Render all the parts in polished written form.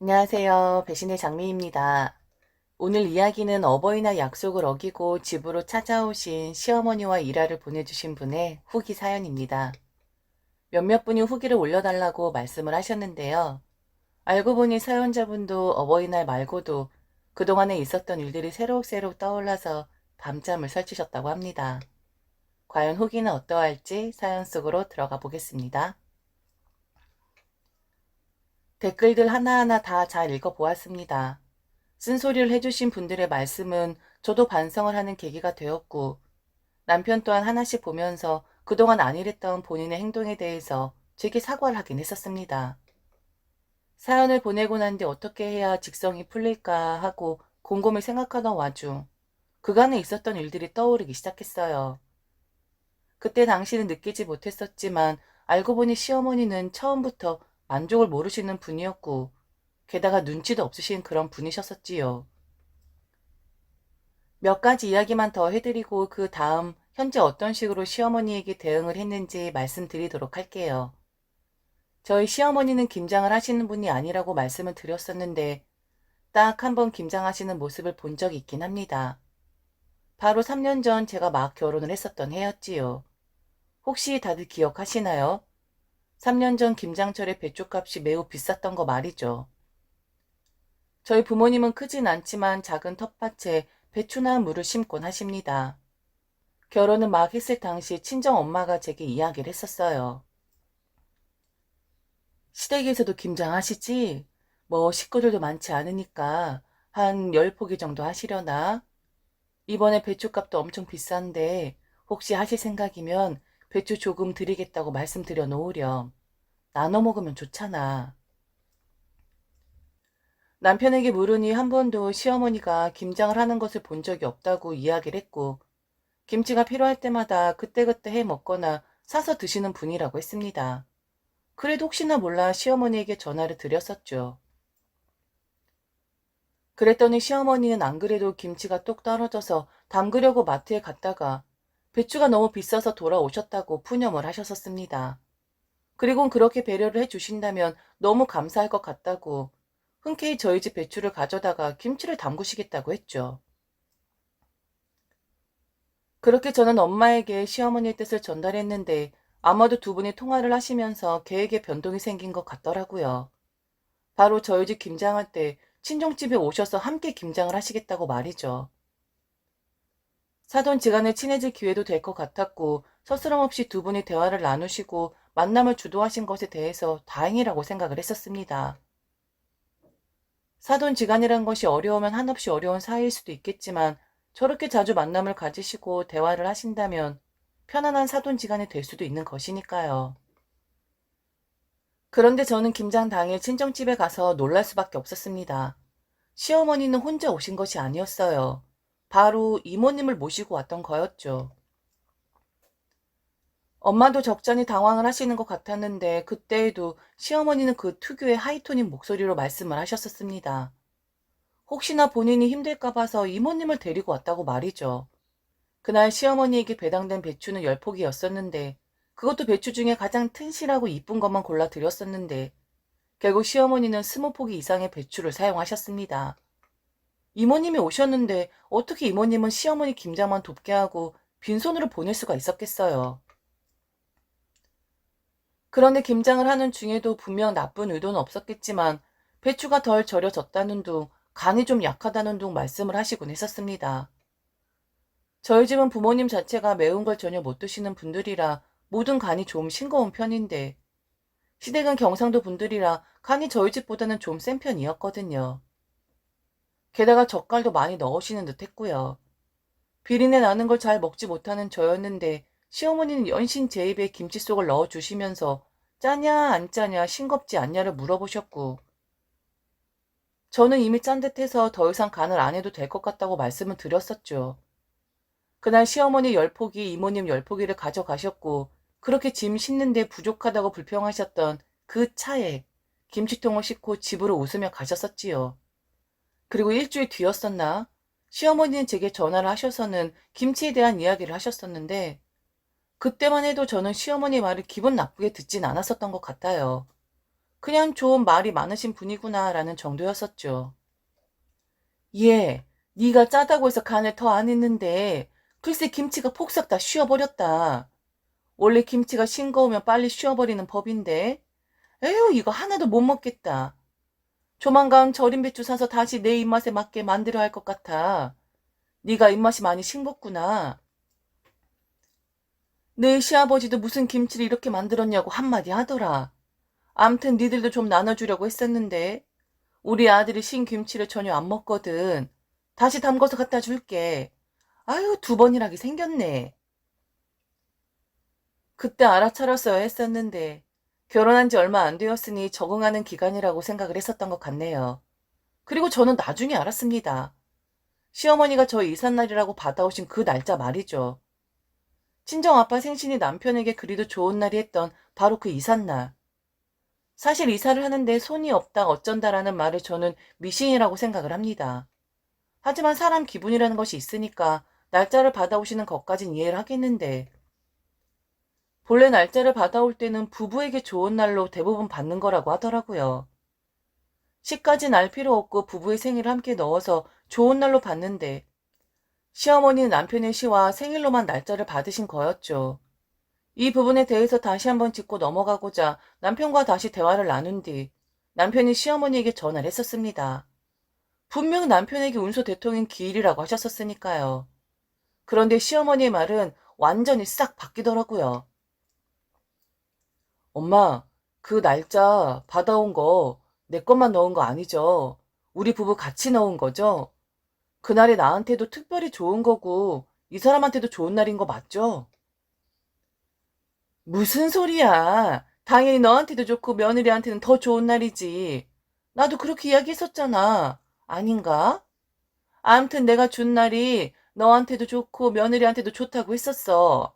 안녕하세요. 배신의 장미입니다. 오늘 이야기는 어버이날 약속을 어기고 집으로 찾아오신 시어머니와 일화를 보내주신 분의 후기 사연입니다. 몇몇 분이 후기를 올려달라고 말씀을 하셨는데요. 알고 보니 사연자분도 어버이날 말고도 그동안에 있었던 일들이 새록새록 떠올라서 밤잠을 설치셨다고 합니다. 과연 후기는 어떠할지 사연 속으로 들어가 보겠습니다. 댓글들 하나하나 다 잘 읽어보았습니다. 쓴소리를 해주신 분들의 말씀은 저도 반성을 하는 계기가 되었고, 남편 또한 하나씩 보면서 그동안 안일했던 본인의 행동에 대해서 제게 사과를 하긴 했었습니다. 사연을 보내고 난 뒤 어떻게 해야 직성이 풀릴까 하고 곰곰이 생각하던 와중 그간에 있었던 일들이 떠오르기 시작했어요. 그때 당시는 느끼지 못했었지만 알고 보니 시어머니는 처음부터 만족을 모르시는 분이었고, 게다가 눈치도 없으신 그런 분이셨었지요. 몇 가지 이야기만 더 해드리고 그 다음 현재 어떤 식으로 시어머니에게 대응을 했는지 말씀드리도록 할게요. 저희 시어머니는 김장을 하시는 분이 아니라고 말씀을 드렸었는데 딱 한 번 김장하시는 모습을 본 적이 있긴 합니다. 바로 3년 전 제가 막 결혼을 했었던 해였지요. 혹시 다들 기억하시나요? 3년 전 김장철에 배추값이 매우 비쌌던 거 말이죠. 저희 부모님은 크진 않지만 작은 텃밭에 배추나 물을 심곤 하십니다. 결혼을 막 했을 당시 친정 엄마가 제게 이야기를 했었어요. 시댁에서도 김장하시지? 뭐 식구들도 많지 않으니까 한 10포기 정도 하시려나? 이번에 배추값도 엄청 비싼데 혹시 하실 생각이면 배추 조금 드리겠다고 말씀드려 놓으렴. 나눠 먹으면 좋잖아. 남편에게 물으니 한 번도 시어머니가 김장을 하는 것을 본 적이 없다고 이야기를 했고, 김치가 필요할 때마다 그때그때 해 먹거나 사서 드시는 분이라고 했습니다. 그래도 혹시나 몰라 시어머니에게 전화를 드렸었죠. 그랬더니 시어머니는 안 그래도 김치가 뚝 떨어져서 담그려고 마트에 갔다가 배추가 너무 비싸서 돌아오셨다고 푸념을 하셨었습니다. 그리고 그렇게 배려를 해주신다면 너무 감사할 것 같다고 흔쾌히 저희 집 배추를 가져다가 김치를 담그시겠다고 했죠. 그렇게 저는 엄마에게 시어머니의 뜻을 전달했는데 아마도 두 분이 통화를 하시면서 계획에 변동이 생긴 것 같더라고요. 바로 저희 집 김장할 때 친정집에 오셔서 함께 김장을 하시겠다고 말이죠. 사돈지간에 친해질 기회도 될 것 같았고 서스럼 없이 두 분이 대화를 나누시고 만남을 주도하신 것에 대해서 다행이라고 생각을 했었습니다. 사돈지간이란 것이 어려우면 한없이 어려운 사이일 수도 있겠지만 저렇게 자주 만남을 가지시고 대화를 하신다면 편안한 사돈지간이 될 수도 있는 것이니까요. 그런데 저는 김장 당일 친정집에 가서 놀랄 수밖에 없었습니다. 시어머니는 혼자 오신 것이 아니었어요. 바로 이모님을 모시고 왔던 거였죠. 엄마도 적잖이 당황을 하시는 것 같았는데 그때에도 시어머니는 그 특유의 하이톤인 목소리로 말씀을 하셨었습니다. 혹시나 본인이 힘들까 봐서 이모님을 데리고 왔다고 말이죠. 그날 시어머니에게 배당된 배추는 10포기였었는데 그것도 배추 중에 가장 튼실하고 이쁜 것만 골라 드렸었는데 결국 시어머니는 20포기 이상의 배추를 사용하셨습니다. 이모님이 오셨는데 어떻게 이모님은 시어머니 김장만 돕게 하고 빈손으로 보낼 수가 있었겠어요. 그런데 김장을 하는 중에도 분명 나쁜 의도는 없었겠지만 배추가 덜 절여졌다는 둥, 간이 좀 약하다는 둥 말씀을 하시곤 했었습니다. 저희 집은 부모님 자체가 매운 걸 전혀 못 드시는 분들이라 모든 간이 좀 싱거운 편인데 시댁은 경상도 분들이라 간이 저희 집보다는 좀 센 편이었거든요. 게다가 젓갈도 많이 넣으시는 듯 했고요. 비린내 나는 걸 잘 먹지 못하는 저였는데 시어머니는 연신 제 입에 김치 속을 넣어주시면서 짜냐 안 짜냐 싱겁지 않냐를 물어보셨고 저는 이미 짠 듯해서 더 이상 간을 안 해도 될 것 같다고 말씀을 드렸었죠. 그날 시어머니 10포기, 이모님 10포기를 가져가셨고 그렇게 짐 싣는데 부족하다고 불평하셨던 그 차에 김치통을 싣고 집으로 웃으며 가셨었지요. 그리고 일주일 뒤였었나? 시어머니는 제게 전화를 하셔서는 김치에 대한 이야기를 하셨었는데 그때만 해도 저는 시어머니 말을 기분 나쁘게 듣진 않았었던 것 같아요. 그냥 좀 말이 많으신 분이구나라는 정도였었죠. 예, 네가 짜다고 해서 간을 더 안 했는데 글쎄 김치가 폭삭 다 쉬어버렸다. 원래 김치가 싱거우면 빨리 쉬어버리는 법인데 에휴 이거 하나도 못 먹겠다. 조만간 절인 배추 사서 다시 내 입맛에 맞게 만들어야 할 것 같아. 네가 입맛이 많이 싱겁구나. 내 시아버지도 무슨 김치를 이렇게 만들었냐고 한마디 하더라. 암튼 니들도 좀 나눠주려고 했었는데 우리 아들이 신 김치를 전혀 안 먹거든. 다시 담궈서 갖다 줄게. 아유, 두 번이라기 생겼네. 그때 알아차렸어야 했었는데 결혼한 지 얼마 안 되었으니 적응하는 기간이라고 생각을 했었던 것 같네요. 그리고 저는 나중에 알았습니다. 시어머니가 저 이삿날이라고 받아오신 그 날짜 말이죠. 친정아빠 생신이 남편에게 그리도 좋은 날이 했던 바로 그 이삿날. 사실 이사를 하는데 손이 없다 어쩐다라는 말을 저는 미신이라고 생각을 합니다. 하지만 사람 기분이라는 것이 있으니까 날짜를 받아오시는 것까진 이해를 하겠는데 본래 날짜를 받아올 때는 부부에게 좋은 날로 대부분 받는 거라고 하더라고요. 시까지 날 필요 없고 부부의 생일을 함께 넣어서 좋은 날로 받는데 시어머니는 남편의 시와 생일로만 날짜를 받으신 거였죠. 이 부분에 대해서 다시 한번 짚고 넘어가고자 남편과 다시 대화를 나눈 뒤 남편이 시어머니에게 전화를 했었습니다. 분명 남편에게 운소 대통인 기일이라고 하셨었으니까요. 그런데 시어머니의 말은 완전히 싹 바뀌더라고요. 엄마, 그 날짜 받아온 거 내 것만 넣은 거 아니죠? 우리 부부 같이 넣은 거죠? 그날이 나한테도 특별히 좋은 거고 이 사람한테도 좋은 날인 거 맞죠? 무슨 소리야. 당연히 너한테도 좋고 며느리한테는 더 좋은 날이지. 나도 그렇게 이야기했었잖아. 아닌가? 암튼 내가 준 날이 너한테도 좋고 며느리한테도 좋다고 했었어.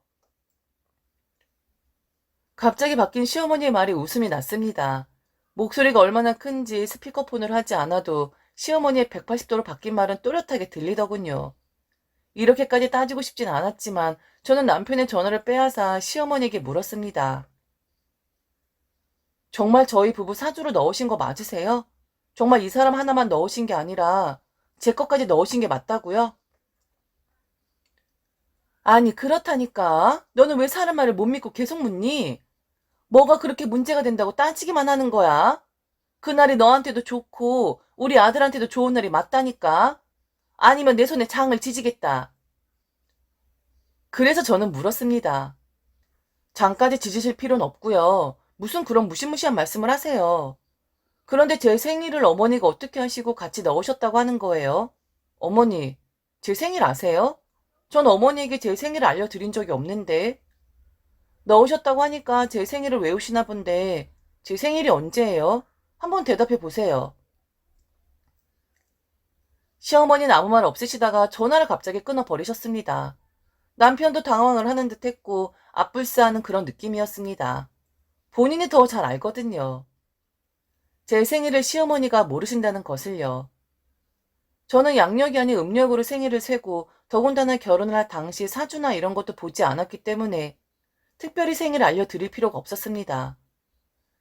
갑자기 바뀐 시어머니의 말에 웃음이 났습니다. 목소리가 얼마나 큰지 스피커폰을 하지 않아도 시어머니의 180도로 바뀐 말은 또렷하게 들리더군요. 이렇게까지 따지고 싶진 않았지만 저는 남편의 전화를 빼앗아 시어머니에게 물었습니다. 정말 저희 부부 사주로 넣으신 거 맞으세요? 정말 이 사람 하나만 넣으신 게 아니라 제 것까지 넣으신 게 맞다고요? 아니 그렇다니까. 너는 왜 사람 말을 못 믿고 계속 묻니? 뭐가 그렇게 문제가 된다고 따지기만 하는 거야? 그날이 너한테도 좋고 우리 아들한테도 좋은 날이 맞다니까. 아니면 내 손에 장을 지지겠다. 그래서 저는 물었습니다. 장까지 지지실 필요는 없고요. 무슨 그런 무시무시한 말씀을 하세요. 그런데 제 생일을 어머니가 어떻게 하시고 같이 넣으셨다고 하는 거예요? 어머니, 제 생일 아세요? 전 어머니에게 제 생일을 알려드린 적이 없는데. 넣으셨다고 하니까 제 생일을 외우시나 본데 제 생일이 언제예요? 한번 대답해 보세요. 시어머니는 아무 말 없으시다가 전화를 갑자기 끊어버리셨습니다. 남편도 당황을 하는 듯 했고 앞불싸하는 그런 느낌이었습니다. 본인이 더 잘 알거든요. 제 생일을 시어머니가 모르신다는 것을요. 저는 양력이 아닌 음력으로 생일을 세고 더군다나 결혼을 할 당시 사주나 이런 것도 보지 않았기 때문에 특별히 생일을 알려드릴 필요가 없었습니다.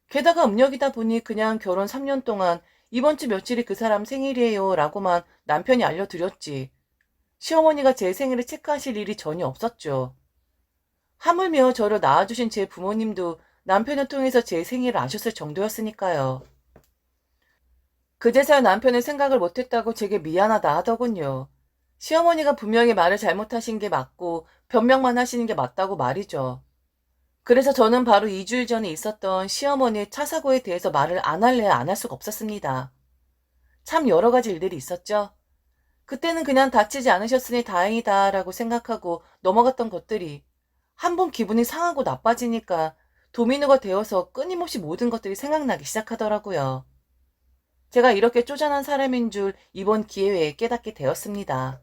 게다가 음력이다 보니 그냥 결혼 3년 동안 이번 주 며칠이 그 사람 생일이에요 라고만 남편이 알려드렸지 시어머니가 제 생일을 체크하실 일이 전혀 없었죠. 하물며 저를 낳아주신 제 부모님도 남편을 통해서 제 생일을 아셨을 정도였으니까요. 그제서야 남편의 생각을 못했다고 제게 미안하다 하더군요. 시어머니가 분명히 말을 잘못하신 게 맞고 변명만 하시는 게 맞다고 말이죠. 그래서 저는 바로 2주일 전에 있었던 시어머니의 차 사고에 대해서 말을 안 할래야 안 할 수가 없었습니다. 참 여러 가지 일들이 있었죠. 그때는 그냥 다치지 않으셨으니 다행이다라고 생각하고 넘어갔던 것들이 한 번 기분이 상하고 나빠지니까 도미노가 되어서 끊임없이 모든 것들이 생각나기 시작하더라고요. 제가 이렇게 쪼잔한 사람인 줄 이번 기회에 깨닫게 되었습니다.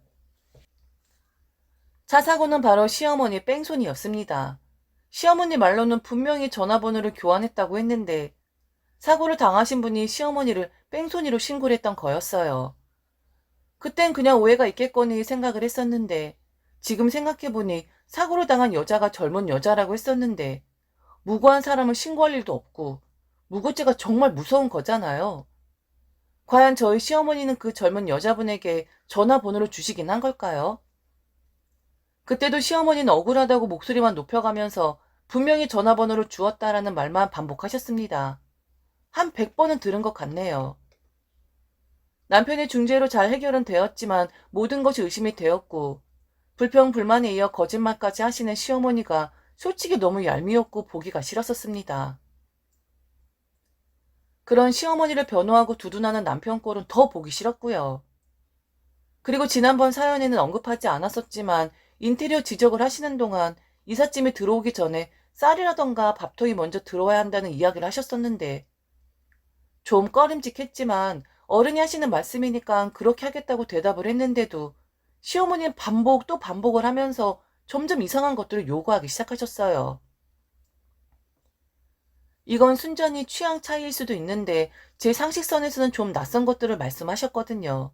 차 사고는 바로 시어머니 뺑소니였습니다. 시어머니 말로는 분명히 전화번호를 교환했다고 했는데 사고를 당하신 분이 시어머니를 뺑소니로 신고를 했던 거였어요. 그땐 그냥 오해가 있겠거니 생각을 했었는데 지금 생각해보니 사고를 당한 여자가 젊은 여자라고 했었는데 무고한 사람을 신고할 일도 없고 무고죄가 정말 무서운 거잖아요. 과연 저희 시어머니는 그 젊은 여자분에게 전화번호를 주시긴 한 걸까요? 그때도 시어머니는 억울하다고 목소리만 높여가면서 분명히 전화번호를 주었다라는 말만 반복하셨습니다. 한 100번은 들은 것 같네요. 남편의 중재로 잘 해결은 되었지만 모든 것이 의심이 되었고 불평 불만에 이어 거짓말까지 하시는 시어머니가 솔직히 너무 얄미웠고 보기가 싫었었습니다. 그런 시어머니를 변호하고 두둔하는 남편 꼴은 더 보기 싫었고요. 그리고 지난번 사연에는 언급하지 않았었지만 인테리어 지적을 하시는 동안 이삿짐이 들어오기 전에 쌀이라던가 밥통이 먼저 들어와야 한다는 이야기를 하셨었는데 좀 꺼림직했지만 어른이 하시는 말씀이니까 그렇게 하겠다고 대답을 했는데도 시어머니는 반복 또 반복을 하면서 점점 이상한 것들을 요구하기 시작하셨어요. 이건 순전히 취향 차이일 수도 있는데 제 상식선에서는 좀 낯선 것들을 말씀하셨거든요.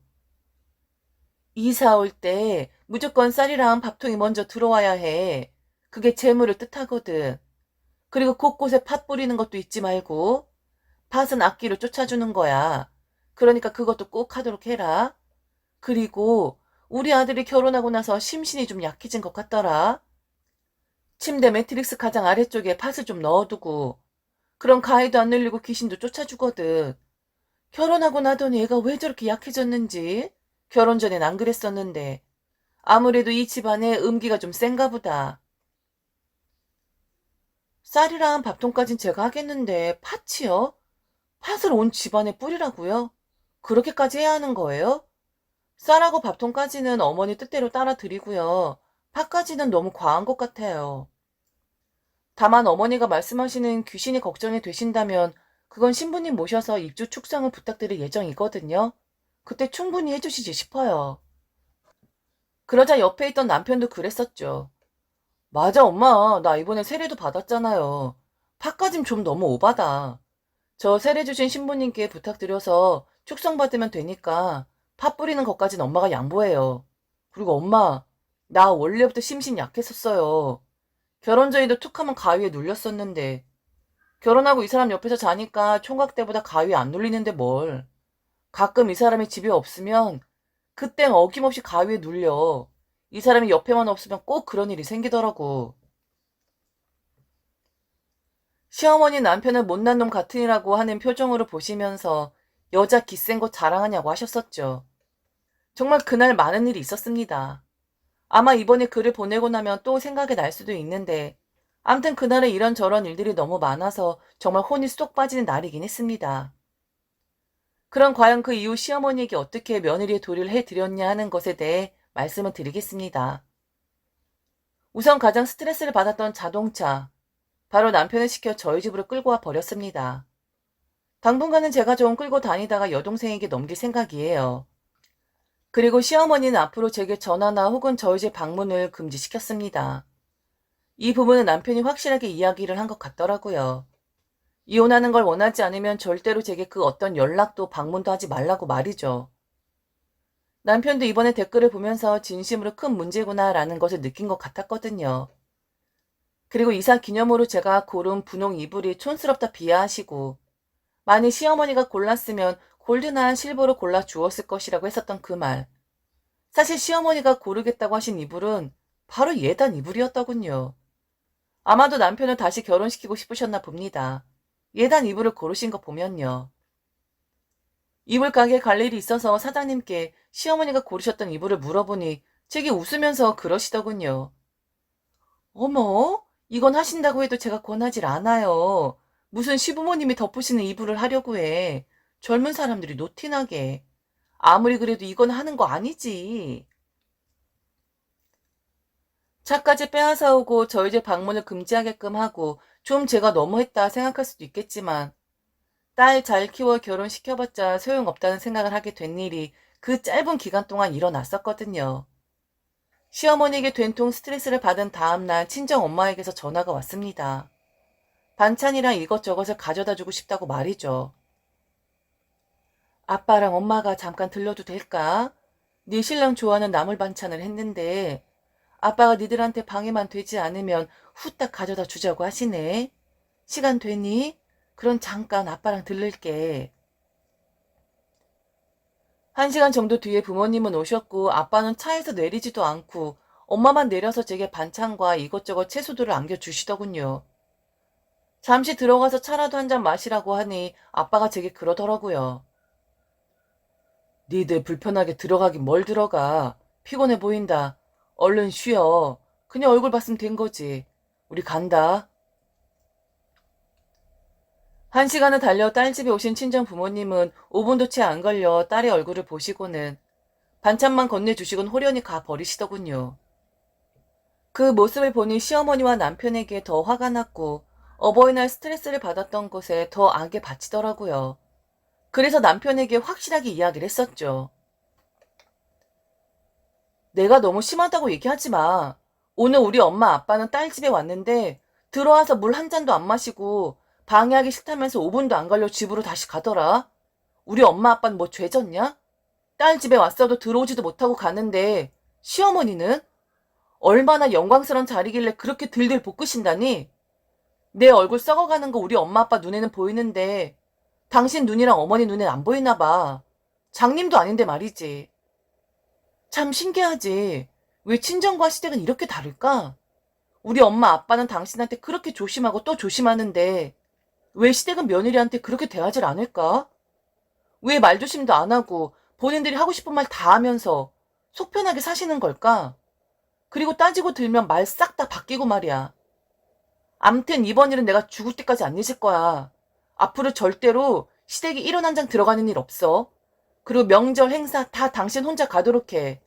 이사 올 때 무조건 쌀이랑 밥통이 먼저 들어와야 해. 그게 재물을 뜻하거든. 그리고 곳곳에 팥 뿌리는 것도 잊지 말고 팥은 악기를 쫓아주는 거야. 그러니까 그것도 꼭 하도록 해라. 그리고 우리 아들이 결혼하고 나서 심신이 좀 약해진 것 같더라. 침대 매트릭스 가장 아래쪽에 팥을 좀 넣어두고 그럼 가해도 안 눌리고 귀신도 쫓아주거든. 결혼하고 나더니 얘가 왜 저렇게 약해졌는지. 결혼 전엔 안 그랬었는데 아무래도 이 집안에 음기가 좀 센가 보다. 쌀이랑 밥통까진 제가 하겠는데 팥이요? 팥을 온 집안에 뿌리라고요? 그렇게까지 해야 하는 거예요? 쌀하고 밥통까지는 어머니 뜻대로 따라 드리고요. 팥까지는 너무 과한 것 같아요. 다만 어머니가 말씀하시는 귀신이 걱정이 되신다면 그건 신부님 모셔서 입주 축성을 부탁드릴 예정이거든요. 그때 충분히 해주시지 싶어요. 그러자 옆에 있던 남편도 그랬었죠. 맞아, 엄마. 나 이번에 세례도 받았잖아요. 팥까진 좀 너무 오바다. 저 세례 주신 신부님께 부탁드려서 축성받으면 되니까 팥 뿌리는 것까진 엄마가 양보해요. 그리고 엄마, 나 원래부터 심신 약했었어요. 결혼 전에도 툭하면 가위에 눌렸었는데 결혼하고 이 사람 옆에서 자니까 총각 때보다 가위에 안 눌리는데 뭘. 가끔 이 사람이 집에 없으면 그땐 어김없이 가위에 눌려. 이 사람이 옆에만 없으면 꼭 그런 일이 생기더라고. 시어머니 남편을 못난 놈 같으니라고 하는 표정으로 보시면서 여자 기센 거 자랑하냐고 하셨었죠. 정말 그날 많은 일이 있었습니다. 아마 이번에 글을 보내고 나면 또 생각이 날 수도 있는데 암튼 그날은 이런저런 일들이 너무 많아서 정말 혼이 쏙 빠지는 날이긴 했습니다. 그럼 과연 그 이후 시어머니에게 어떻게 며느리의 도리를 해드렸냐 하는 것에 대해 말씀을 드리겠습니다. 우선 가장 스트레스를 받았던 자동차, 바로 남편을 시켜 저희 집으로 끌고 와 버렸습니다. 당분간은 제가 좀 끌고 다니다가 여동생에게 넘길 생각이에요. 그리고 시어머니는 앞으로 제게 전화나 혹은 저희 집 방문을 금지시켰습니다. 이 부분은 남편이 확실하게 이야기를 한 것 같더라고요. 이혼하는 걸 원하지 않으면 절대로 제게 그 어떤 연락도 방문도 하지 말라고 말이죠. 남편도 이번에 댓글을 보면서 진심으로 큰 문제구나라는 것을 느낀 것 같았거든요. 그리고 이사 기념으로 제가 고른 분홍 이불이 촌스럽다 비하하시고 만일 시어머니가 골랐으면 골드나 실버로 골라 주었을 것이라고 했었던 그 말. 사실 시어머니가 고르겠다고 하신 이불은 바로 예단 이불이었더군요. 아마도 남편을 다시 결혼시키고 싶으셨나 봅니다. 예단 이불을 고르신 거 보면요. 이불 가게에 갈 일이 있어서 사장님께 시어머니가 고르셨던 이불을 물어보니 제게 웃으면서 그러시더군요. 어머, 이건 하신다고 해도 제가 권하질 않아요. 무슨 시부모님이 덮으시는 이불을 하려고 해. 젊은 사람들이 노티나게. 아무리 그래도 이건 하는 거 아니지. 차까지 빼앗아 오고 저희 집 방문을 금지하게끔 하고 좀 제가 너무했다 생각할 수도 있겠지만 딸 잘 키워 결혼시켜봤자 소용없다는 생각을 하게 된 일이 그 짧은 기간 동안 일어났었거든요. 시어머니에게 된통 스트레스를 받은 다음날 친정 엄마에게서 전화가 왔습니다. 반찬이랑 이것저것을 가져다 주고 싶다고 말이죠. 아빠랑 엄마가 잠깐 들러도 될까? 네 신랑 좋아하는 나물 반찬을 했는데 아빠가 니들한테 방해만 되지 않으면 후딱 가져다 주자고 하시네. 시간 되니? 그럼 잠깐 아빠랑 들를게. 1시간 정도 뒤에 부모님은 오셨고 아빠는 차에서 내리지도 않고 엄마만 내려서 제게 반찬과 이것저것 채소들을 안겨주시더군요. 잠시 들어가서 차라도 한 잔 마시라고 하니 아빠가 제게 그러더라고요. 니들 불편하게 들어가긴 뭘 들어가. 피곤해 보인다. 얼른 쉬어. 그냥 얼굴 봤으면 된 거지. 우리 간다. 1시간을 달려 딸 집에 오신 친정 부모님은 5분도 채 안 걸려 딸의 얼굴을 보시고는 반찬만 건네주시곤 홀연히 가 버리시더군요. 그 모습을 보니 시어머니와 남편에게 더 화가 났고 어버이날 스트레스를 받았던 것에 더 악에 바치더라고요. 그래서 남편에게 확실하게 이야기를 했었죠. 내가 너무 심하다고 얘기하지 마. 오늘 우리 엄마 아빠는 딸 집에 왔는데 들어와서 물 한 잔도 안 마시고 방해하기 싫다면서 5분도 안 걸려 집으로 다시 가더라. 우리 엄마 아빠는 뭐 죄졌냐? 딸 집에 왔어도 들어오지도 못하고 가는데 시어머니는 얼마나 영광스러운 자리길래 그렇게 들들 볶으신다니? 내 얼굴 썩어가는 거 우리 엄마 아빠 눈에는 보이는데 당신 눈이랑 어머니 눈엔 안 보이나 봐. 장님도 아닌데 말이지. 참 신기하지. 왜 친정과 시댁은 이렇게 다를까? 우리 엄마 아빠는 당신한테 그렇게 조심하고 또 조심하는데 왜 시댁은 며느리한테 그렇게 대하질 않을까? 왜 말조심도 안 하고 본인들이 하고 싶은 말 다 하면서 속 편하게 사시는 걸까? 그리고 따지고 들면 말 싹 다 바뀌고 말이야. 암튼 이번 일은 내가 죽을 때까지 안 잊을 거야. 앞으로 절대로 시댁이 1원 한 장 들어가는 일 없어. 그리고 명절 행사 다 당신 혼자 가도록 해.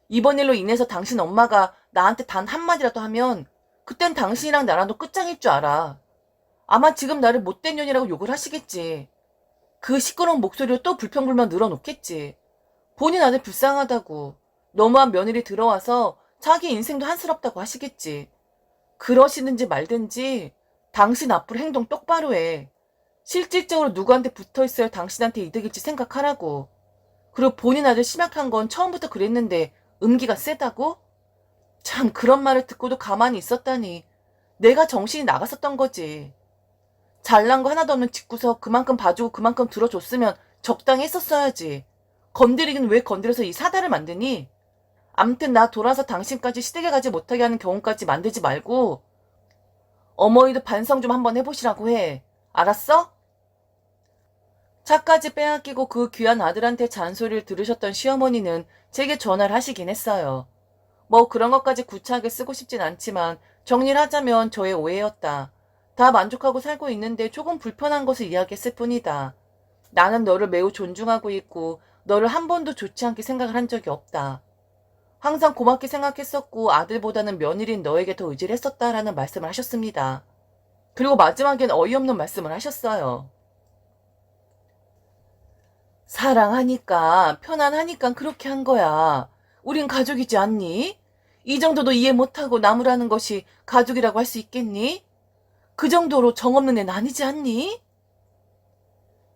이번 일로 인해서 당신 엄마가 나한테 단 한마디라도 하면 그땐 당신이랑 나랑도 끝장일 줄 알아. 아마 지금 나를 못된 년이라고 욕을 하시겠지. 그 시끄러운 목소리로 또 불평불만 늘어놓겠지. 본인 아들 불쌍하다고. 너무한 며느리 들어와서 자기 인생도 한스럽다고 하시겠지. 그러시든지 말든지 당신 앞으로 행동 똑바로 해. 실질적으로 누구한테 붙어있어야 당신한테 이득일지 생각하라고. 그리고 본인 아들 심약한 건 처음부터 그랬는데 음기가 세다고? 참 그런 말을 듣고도 가만히 있었다니. 내가 정신이 나갔었던 거지. 잘난 거 하나도 없는 집구석 그만큼 봐주고 그만큼 들어줬으면 적당히 했었어야지. 건드리긴 왜 건드려서 이 사달을 만드니? 암튼 나 돌아서 당신까지 시댁에 가지 못하게 하는 경우까지 만들지 말고 어머니도 반성 좀 한번 해보시라고 해. 알았어? 차까지 빼앗기고 그 귀한 아들한테 잔소리를 들으셨던 시어머니는 제게 전화를 하시긴 했어요. 뭐 그런 것까지 구차하게 쓰고 싶진 않지만 정리를 하자면 저의 오해였다. 다 만족하고 살고 있는데 조금 불편한 것을 이야기했을 뿐이다. 나는 너를 매우 존중하고 있고 너를 한 번도 좋지 않게 생각을 한 적이 없다. 항상 고맙게 생각했었고 아들보다는 며느리인 너에게 더 의지를 했었다라는 말씀을 하셨습니다. 그리고 마지막엔 어이없는 말씀을 하셨어요. 사랑하니까 편안하니까 그렇게 한 거야. 우린 가족이지 않니? 이 정도도 이해 못하고 나무라는 것이 가족이라고 할 수 있겠니? 그 정도로 정없는 애는 아니지 않니?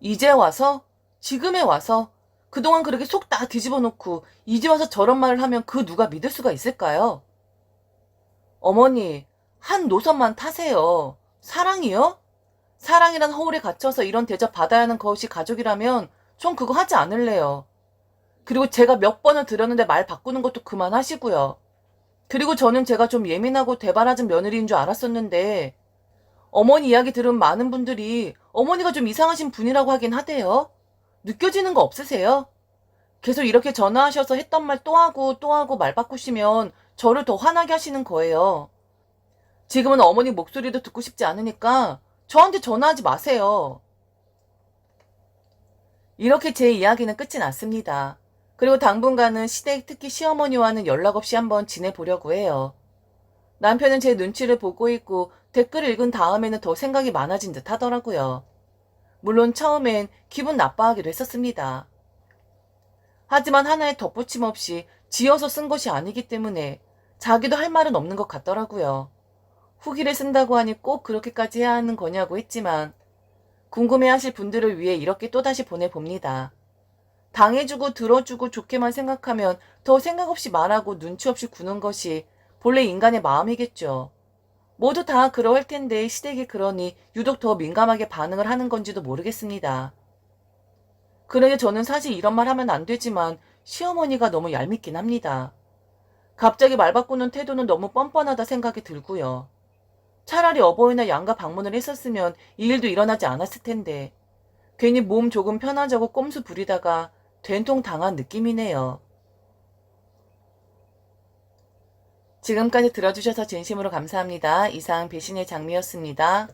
이제 와서? 지금에 와서? 그동안 그렇게 속 다 뒤집어 놓고 이제 와서 저런 말을 하면 그 누가 믿을 수가 있을까요? 어머니, 한 노선만 타세요. 사랑이요? 사랑이란 허울에 갇혀서 이런 대접 받아야 하는 것이 가족이라면 전 그거 하지 않을래요. 그리고 제가 몇 번을 들었는데 말 바꾸는 것도 그만하시고요. 그리고 저는 제가 좀 예민하고 대바라진 며느리인 줄 알았었는데 어머니 이야기 들은 많은 분들이 어머니가 좀 이상하신 분이라고 하긴 하대요. 느껴지는 거 없으세요? 계속 이렇게 전화하셔서 했던 말 또 하고 또 하고 말 바꾸시면 저를 더 화나게 하시는 거예요. 지금은 어머니 목소리도 듣고 싶지 않으니까 저한테 전화하지 마세요. 이렇게 제 이야기는 끝이 났습니다. 그리고 당분간은 시댁 특히 시어머니와는 연락 없이 한번 지내보려고 해요. 남편은 제 눈치를 보고 있고 댓글을 읽은 다음에는 더 생각이 많아진 듯 하더라고요. 물론 처음엔 기분 나빠하기도 했었습니다. 하지만 하나의 덧붙임 없이 지어서 쓴 것이 아니기 때문에 자기도 할 말은 없는 것 같더라고요. 후기를 쓴다고 하니 꼭 그렇게까지 해야 하는 거냐고 했지만 궁금해하실 분들을 위해 이렇게 또다시 보내봅니다. 당해주고 들어주고 좋게만 생각하면 더 생각 없이 말하고 눈치 없이 구는 것이 본래 인간의 마음이겠죠. 모두 다 그러할 텐데 시댁이 그러니 유독 더 민감하게 반응을 하는 건지도 모르겠습니다. 그러니 저는 사실 이런 말 하면 안 되지만 시어머니가 너무 얄밉긴 합니다. 갑자기 말 바꾸는 태도는 너무 뻔뻔하다 생각이 들고요. 차라리 어버이날 양가 방문을 했었으면 이 일도 일어나지 않았을 텐데 괜히 몸 조금 편하자고 꼼수 부리다가 된통 당한 느낌이네요. 지금까지 들어주셔서 진심으로 감사합니다. 이상 배신의 장미였습니다.